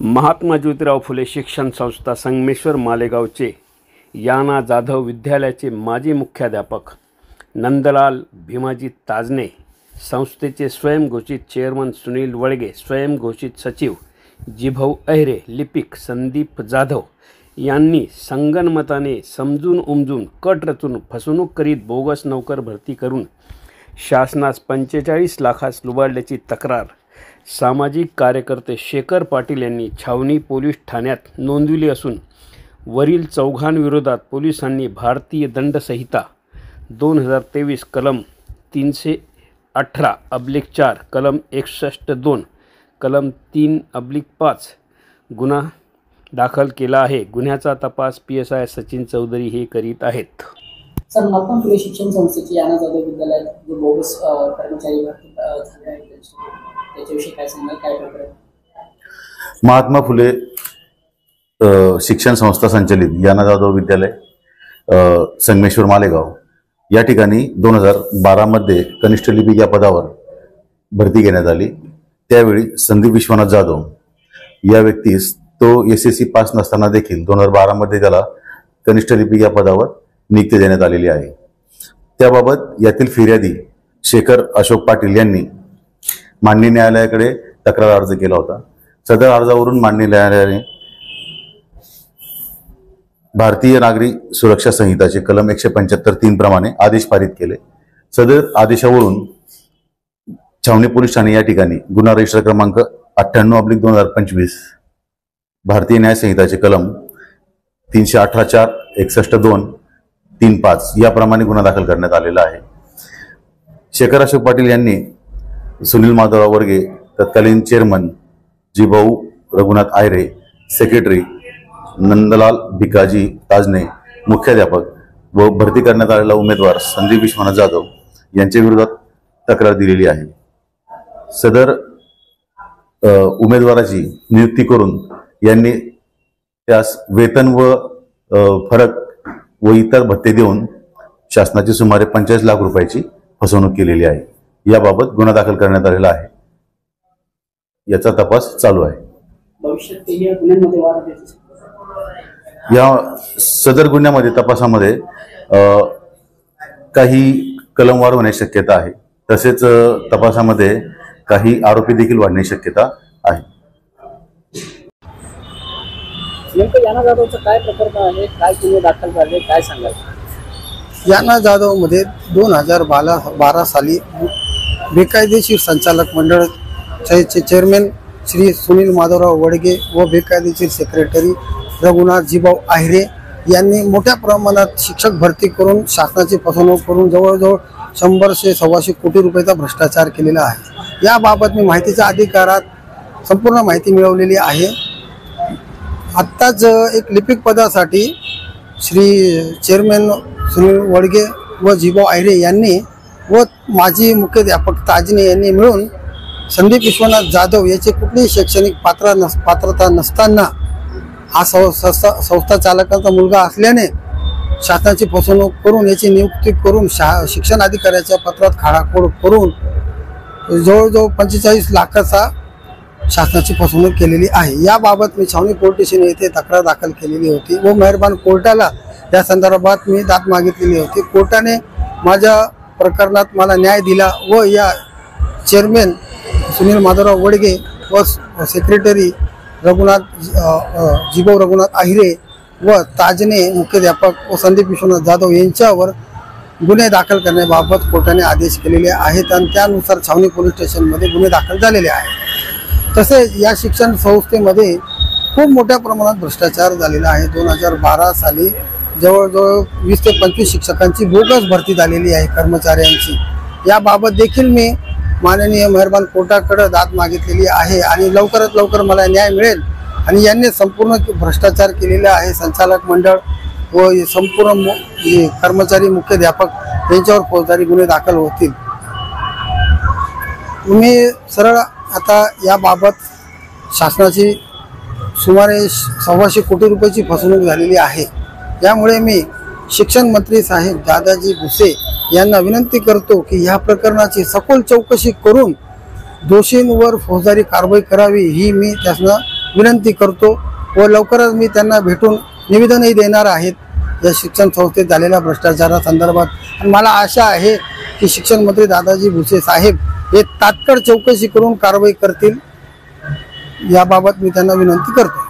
महात्मा ज्योतिराव फुले शिक्षण संस्था संगमेश्वर मालेगावचे याना जाधव विद्यालयाचे माजी मुख्याध्यापक नंदलाल भीमाजी ताजने, संस्थेचे स्वयंघोषित चेअरमन सुनील वळगे, स्वयंघोषित सचिव जिभाऊ अहिरे, लिपिक संदीप जाधव यांनी संगनमताने समजून उमजून कट रचून फसवणूक करीत बोगस नौकर भरती करून शासनास 45 लाखास लुबाडल्याची तक्रार सामाजिक कार्यकर्ते शेखर पाटील यांनी छावणी पोलीस ठाण्यात नोंदविली असून वरील चौघांविरोधात पोलिसांनी भारतीय दंड संहिता 2023 कलम 318/4, कलम 61(2), कलम 3/5 गुन्हा दाखल केला आहे। गुन्ह्याचा तपास PSI सचिन चौधरी हे करीत आहेत। सर, महात्मा फुले शिक्षण संस्थेची याना जाधव विद्यालयात जो बोगस कर्मचारी भरती झाले आहेत त्याच्याविषयी काय सांगाल? काय प्रकार? महात्मा फुले शिक्षण संस्था संचलित याना जाधव विद्यालय संगमेश्वर मालेगाव या ठिकाणी 2012 मध्ये कनिष्ठ लिपिक या पदावर भरती घेण्यात आली। त्यावेळी संदीप विश्वनाथ जाधव या व्यक्तीस तो SSC पास नसताना देखील 2012 मध्ये त्याला कनिष्ठ लिपिक या पदावर नियुक्ती देण्यात आलेली आहे। त्याबाबत यातील फिर्यादी शेखर अशोक पाटील यांनी माननीय न्यायालयाकडे तक्रार अर्ज केला होता। सदर अर्जावरून माननीय न्यायालयाने भारतीय नागरी सुरक्षा संहिताचे कलम 175(3) प्रमाणे आदेश पारित केले। सदर आदेशावरून छावणी पोलीस ठाणे या ठिकाणी गुन्हा रजिस्टर क्रमांक 98/2025 भारतीय न्याय संहिताचे कलम 318(4), 61(2), 3(5) याप्रमाणे गुन्हा दाखल करण्यात आलेला आहे। शेखर अशोक पाटील यांनी सुनील माधवराव वर्गे, तत्कालीन चेअरमन जिभाऊ रघुनाथ आयरे, सेक्रेटरी नंदलाल भिकाजी ताजने, मुख्याध्यापक व भरती करण्यात आलेला उमेदवार संदीप विश्वनाथ जाधव यांच्या विरोधात तक्रार दिलेली आहे। सदर उमेदवाराची नियुक्ती करून यांनी त्यास वेतन व फरक व इतर भत्ते देऊन शासनाची सुमारे 45 लाख रुपयाची फसवणूक केलेली आहे। याबाबत गुन्हा दाखल करण्यात आलेला आहे। याचा तपास चालू आहे। या सदर गुन्ह्यामध्ये तपासामध्ये काही कलमवार होण्याची शक्यता आहे। तसेच तपासामध्ये काही आरोपी देखील वाढण्याची शक्यता आहे। नेमकं याना जाधवचं काय प्रकरण आहे, काय गुन्हे दाखल झाले, काय सांगाल? याना जाधव मध्ये 2012 साली बेकायदेशीर संचालक मंडळाचे चेअरमन श्री सुनील माधवराव वळगे व बेकायदेशीर सेक्रेटरी रघुनाथ जिभाऊ आहिरे यांनी मोठ्या प्रमाणात शिक्षक भरती करून शासनाची फसवणूक करून जवळजवळ 100 ते 125 कोटी रुपयाचा भ्रष्टाचार केलेला आहे। याबाबत मी माहितीच्या अधिकारात संपूर्ण माहिती मिळवलेली आहे। आत्ताच एक लिपिक पदासाठी श्री चेअरमन सुनील वळगे व जिभाऊ आहिरे यांनी व माजी मुख्याध्यापक ताजने यांनी मिळून संदीप विश्वनाथ जाधव याचे कुठलीही शैक्षणिक पात्रता नसताना हा संस्था चालकाचा मुलगा असल्याने शासनाची फसवणूक करून याची नियुक्ती करून शिक्षण अधिकाऱ्याच्या पत्रात खाडाखोड करून जवळजवळ 45 लाखाचा शासनाची फसवणूक केलेली आहे। याबाबत मी छावणी पोलीस स्टेशन येथे तक्रार दाखल केलेली होती व मेहरबान कोर्टाला या संदर्भात मी दाद मागितलेली होती। कोर्टाने माझ्या प्रकरणात मला न्याय दिला व या चेअरमन सुनील माधवराव वळगे व सेक्रेटरी जिभाऊ रघुनाथ आहिरे व ताजने मुख्याध्यापक व संदीप विश्वनाथ जाधव यांच्यावर गुन्हे दाखल करण्याबाबत कोर्टाने आदेश केलेले आहेत आणि त्यानुसार छावणी पोलीस स्टेशनमध्ये गुन्हे दाखल झालेले आहेत। तसेच या शिक्षण संस्थेमध्ये खूप मोठ्या प्रमाणात भ्रष्टाचार झालेला आहे। 2012 साली जवळजवळ 20 ते 25 शिक्षकांची बोगस भरती झालेली आहे कर्मचाऱ्यांची। याबाबत देखील मी माननीय मेहरबान कोर्टाकडे दाद मागितलेली आहे आणि लवकरात लवकर मला न्याय मिळेल आणि यांनी संपूर्ण भ्रष्टाचार केलेला आहे। संचालक मंडळ व संपूर्ण कर्मचारी मुख्याध्यापक यांच्यावर फौजदारी गुन्हे दाखल होतील। मी सरळ आता याबाबत शासनाची सुमारे 125 कोटी रुपयाची फसवणूक झालेली आहे। यामुळे मी शिक्षण मंत्री साहेब दादाजी भुसे यांना विनंती करतो की या प्रकरणाची सखोल चौकशी करून दोषींवर फौजदारी कारवाई करावी ही मी त्यांना विनंती करतो व लवकरच मी त्यांना भेटून निवेदनही देणार आहेत या शिक्षण संस्थेत झालेल्या भ्रष्टाचारासंदर्भात। आणि मला आशा आहे की शिक्षण मंत्री दादाजी भुसे साहेब हे तात्काळ चौकशी करून कारवाई करतील, याबाबत मी त्यांना विनंती करतो।